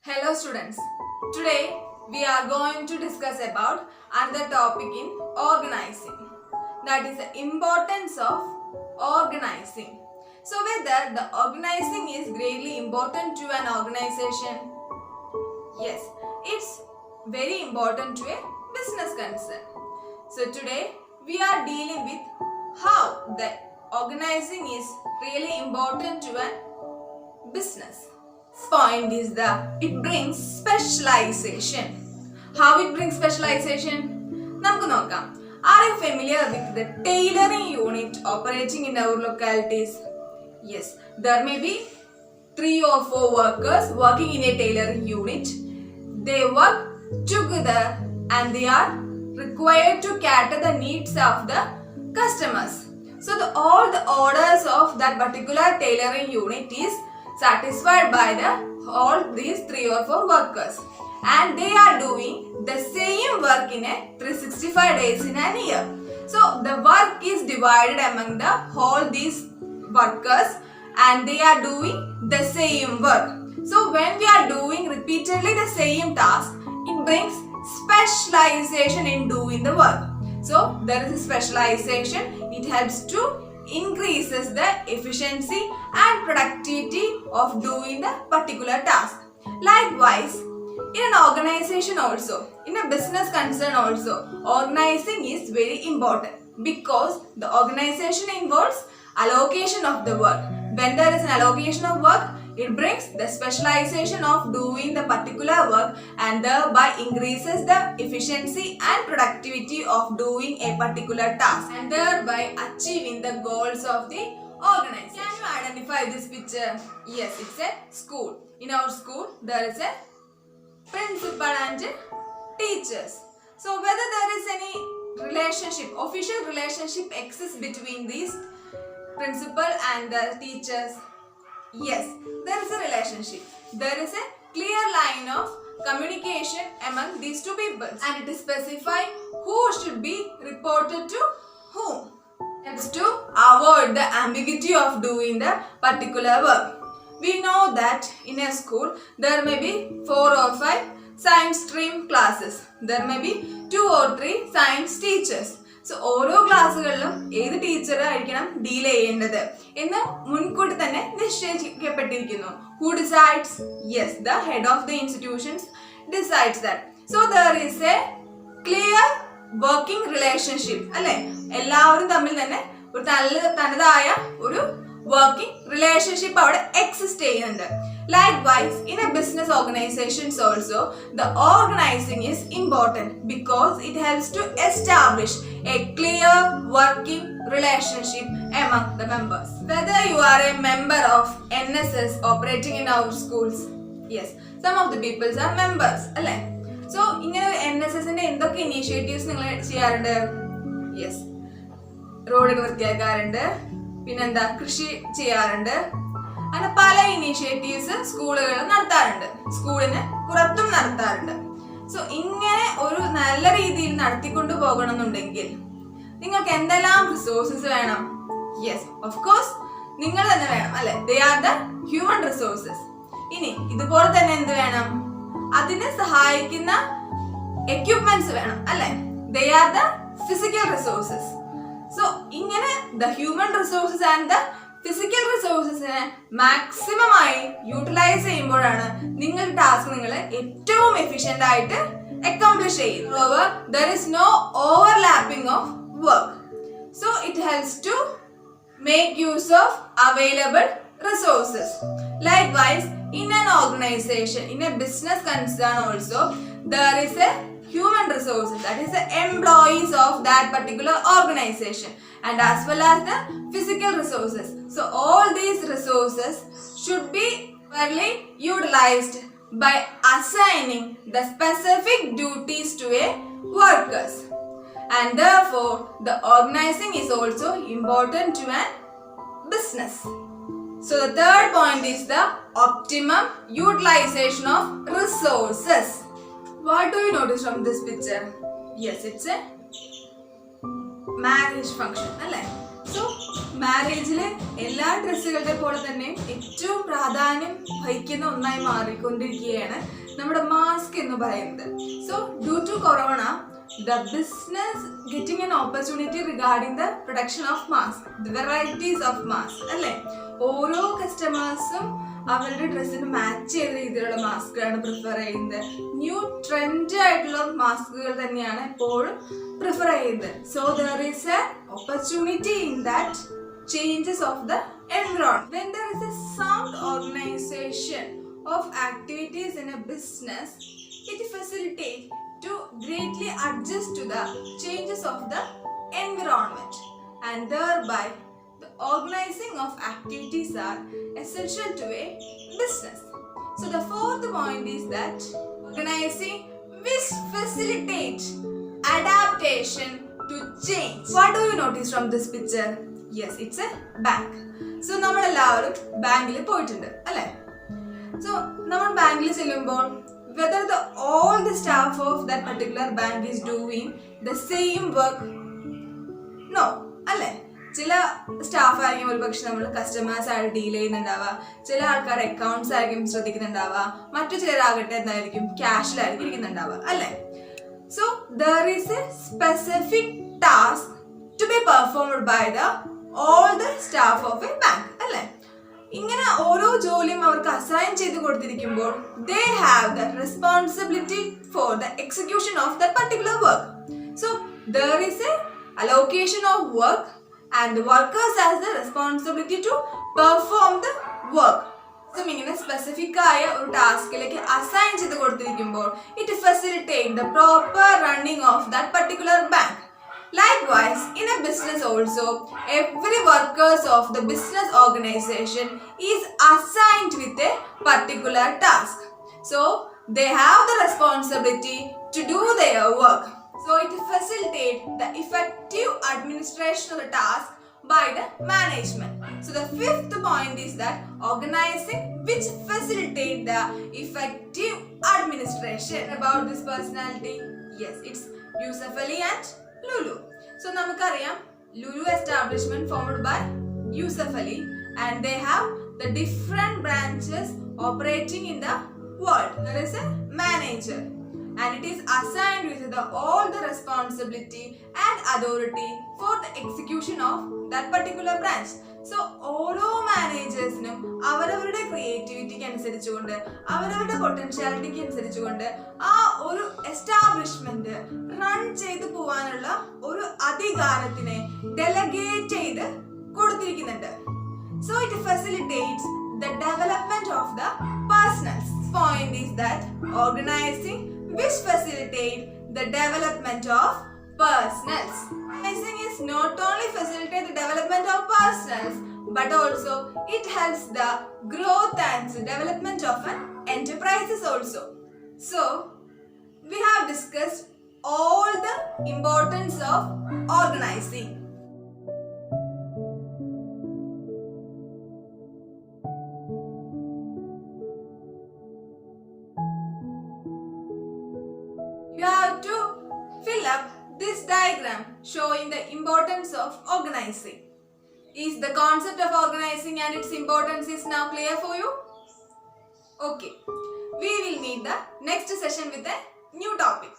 Hello students. Today we are going to discuss about another topic in organizing. That is the importance of organizing. So whether the organizing is greatly important to an organization? Yes, it's very important to a business concern. So today we are dealing with how the organizing is really important to a business. Point is that it brings specialization. How it brings specialization? നമുക്ക് നോക്കാം. Are you familiar with the tailoring unit operating in our localities? Yes, there may be 3 or 4 workers working in a tailoring unit. They work together and they are required to cater the needs of the customers. So all the orders of that particular tailoring unit is satisfied by all these 3 or 4 workers, and they are doing the same work in a 365 days in a year. So the work is divided among all these workers and they are doing the same work. So when we are doing repeatedly the same task, it brings specialization in doing the work. So there is a specialization. It helps to increases the efficiency and productivity of doing the particular task. Likewise, in an organization also, in a business concern also, organizing is very important because the organization involves allocation of the work. When there is an allocation of work, it brings the specialization of doing the particular work and thereby increases the efficiency and productivity of doing a particular task and thereby achieving the goals of the organization. Can you identify this picture? Yes, it's a school. In our school, there is a principal and teachers. So whether there is any relationship, official relationship exists between these principal and the teachers? Yes, there is a relationship. There is a clear line of communication among these two people and it is specified who should be reported to whom. It's to avoid the ambiguity of doing the particular work. We know that in a school there may be 4 or 5 science stream classes. There may be 2 or 3 science teachers. So ഓരോ ക്ലാസ്സുകളിലും ഏത് teacher ആയിരിക്കണം deal ചെയ്യേണ്ടത് എന്ന് മുൻകൂട്ടി തന്നെ നിശ്ചയിക്കപ്പെട്ടിരിക്കുന്നു. Who decides? Yes, the head of the institutions decides that. So there is a clear working relationship അല്ലെ, എല്ലാവരും തമ്മിൽ തന്നെ ഒരു തനതായ ഒരു വർക്കിംഗ് റിലേഷൻഷിപ്പ് അവിടെ എക്സിസ്റ്റ് ചെയ്യുന്നുണ്ട്. Likewise, in a business organizations also, the organizing is important because it helps to establish a clear working relationship among the members. Whether you are a member of NSS operating in our schools, yes, some of the people are members, alle. So, ഇങ്ങനെ NSSന്റെ എന്തൊക്കെ initiatives നിങ്ങൾ ചെയ്യാറുണ്ട്? Yes, റോഡുകൾ വൃത്തിയാക്കാറുണ്ട്, പിന്നെന്താ കൃഷി ചെയ്യാറുണ്ട്, അങ്ങനെ പല ഇനീഷ്യേറ്റീവ്സ് സ്കൂളുകൾ നടത്താറുണ്ട്, സ്കൂളിന് പുറത്തും നടത്താറുണ്ട്. സോ ഇങ്ങനെ ഒരു നല്ല രീതിയിൽ നടത്തിക്കൊണ്ടു പോകണം എന്നുണ്ടെങ്കിൽ നിങ്ങൾക്ക് എന്തെല്ലാം റിസോഴ്സസ് വേണം? യെസ്, ഓഫ് കോഴ്സ് നിങ്ങൾ തന്നെ വേണം അല്ലെ, they are the human resources. ഇനി ഇതുപോലെ തന്നെ എന്ത് വേണം? അതിനെ സഹായിക്കുന്ന എക്യുപ്മെന്റ്സ് വേണം അല്ലെ, they are the physical resources. So ഇങ്ങനെ the human resources and the physical റിസോഴ്സസിനെ മാക്സിമം ആയി യൂട്ടിലൈസ് ചെയ്യുമ്പോഴാണ് നിങ്ങൾ ടാസ്ക് നിങ്ങൾ ഏറ്റവും എഫിഷ്യന്റ് ആയിട്ട് അക്കംപ്ലിഷ് ചെയ്യുന്നത്. There is no overlapping of work. So it helps to make use of available resources. Likewise, in an organization, in a business concern also, there is a human resources, that is the employees of that particular organization, and as well as the physical resources. So all these resources should be fairly utilized by assigning the specific duties to a workers, and therefore the organizing is also important to a business. So the third point is the optimum utilization of resources. What do you notice from this picture? Yes, it's a marriage function, alle. So മാരേജിലെ എല്ലാ ഡ്രസ്സുകളുടെ പോലെ തന്നെ ഏറ്റവും പ്രാധാന്യം വഹിക്കുന്ന ഒന്നായി മാറിക്കൊണ്ടിരിക്കുകയാണ് നമ്മുടെ മാസ്ക് എന്ന് പറയുന്നത്. So due to corona the business getting an opportunity regarding the production of mask, the varieties of mask അല്ലേ. ഓരോ കസ്റ്റമേഴ്സും അവരുടെ ഡ്രസ്സിന് മാച്ച് ചെയ്ത രീതിയിലുള്ള മാസ്കുകളാണ് പ്രിഫർ ചെയ്യുന്നത്. ന്യൂ ട്രെൻഡ് ആയിട്ടുള്ള മാസ്കുകൾ തന്നെയാണ് എപ്പോഴും പ്രിഫർ ചെയ്യുന്നത്. So there is a opportunity in that changes of the environment. When there is a sound organization of activities in a business, it facilitates to greatly adjust to the changes of the environment, and thereby the organizing of activities are essential to a business. So the fourth point is that organizing which facilitates adaptation to change. What do you notice from this picture? Yes, it's a bank. So നമ്മളെല്ലാവരും ബാങ്കിൽ പോയിട്ടുണ്ട് അല്ലേ. So നമ്മൾ ബാങ്കിൽ ചെല്ലുമ്പോൾ whether all the staff of that particular bank is doing the same work, no അല്ലേ. ചില staff ആയിരിക്കും ഒരു പക്ഷെ നമ്മൾ കസ്റ്റമേഴ്സ് ആയിട്ട് ഡീൽ ചെയ്യുന്നുണ്ടാവുക, ചില ആൾക്കാർ അക്കൗണ്ട്സ് ആയിരിക്കും ശ്രദ്ധിക്കുന്നുണ്ടാവുക, മറ്റു ചിലരാകട്ടെ എന്തായിരിക്കും ക്യാഷിലായിരിക്കും ഇരിക്കുന്നുണ്ടാവുക അല്ലേ. So there is a specific task to be performed by all the staff of a bank അല്ലേ. ഇങ്ങനെ ഓരോ ജോലിയും അവർക്ക് അസൈൻ ചെയ്ത് കൊടുത്തിരിക്കുമ്പോൾ they have the responsibility for the execution of that particular work. So there is a allocation of work and the workers has the responsibility to perform the work. So ഇങ്ങനെ specific ആയ ഒരു ടാസ്കിലേക്ക് assign ചെയ്ത് കൊടുത്തിരിക്കുമ്പോൾ it facilitate the proper running of that particular bank. Likewise, in a business also, every workers of the business organization is assigned with a particular task. So, they have the responsibility to do their work. So, it facilitates the effective administration of the task by the management. So, the fifth point is that organizing which facilitate the effective administration. About this personality, yes, it's Yusuf Ali and Lulu. So നമുക്കറിയാം Lulu establishment formed by Yusuf Ali and they have the different branches operating in the world. There is a manager and it is assigned with all the responsibility and authority for the execution of that particular branch. So ഓരോ മാനേജേഴ്സിനും അവരവരുടെ ക്രിയേറ്റിവിറ്റിക്ക് അനുസരിച്ചുകൊണ്ട് അവരവരുടെ പൊട്ടൻഷ്യാലിറ്റിക്ക് അനുസരിച്ചുകൊണ്ട് ആ ഒരു establishment run ചെയ്ത് പോവാനുള്ള ഒരു അധികാരത്തിനെ ഡെലഗേറ്റ് ചെയ്ത് കൊടുത്തിരിക്കുന്നുണ്ട്. So it facilitates the development of the personnels. Point is that organising which facilitate the development of personals. Organizing is not only facilitate the development of personals but also it helps the growth and development of an enterprises also. So we have discussed all the importance of organizing. You have to fill up this diagram showing the importance of organizing. Is the concept of organizing and its importance is now clear for you? Okay. We will meet the next session with a new topic.